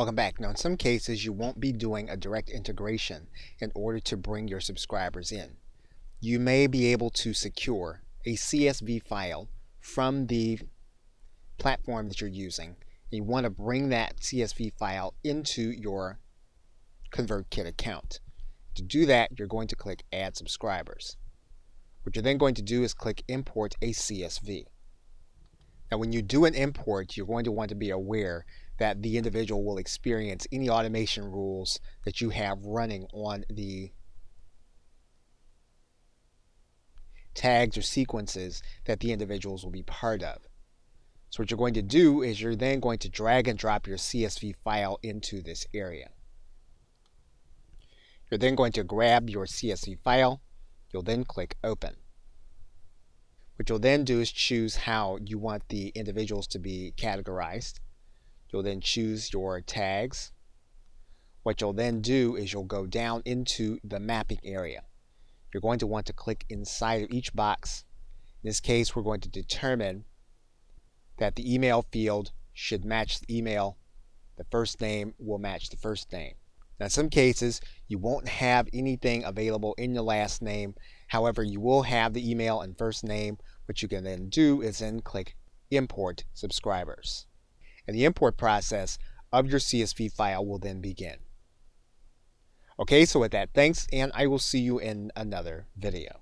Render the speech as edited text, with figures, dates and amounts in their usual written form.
Welcome back. Now, in some cases, you won't be doing a direct integration in order to bring your subscribers in. You may be able to secure a CSV file from the platform that you're using. You want to bring that CSV file into your ConvertKit account. To do that, you're going to click Add Subscribers. What you're then going to do is click Import a CSV. Now, when you do an import, you're going to want to be aware that the individual will experience any automation rules that you have running on the tags or sequences that the individuals will be part of. So what you're going to do is you're then going to drag and drop your CSV file into this area. You're then going to grab your CSV file. You'll then click Open. What you'll then do is choose how you want the individuals to be categorized. You'll then choose your tags. What you'll then do is you'll go down into the mapping area. You're going to want to click inside of each box. In this case, we're going to determine that the email field should match the email. The first name will match the first name. Now, in some cases, you won't have anything available in your last name. However, you will have the email and first name. What you can then do is then click Import Subscribers. And the import process of your CSV file will then begin. Okay, so with that, thanks, and I will see you in another video.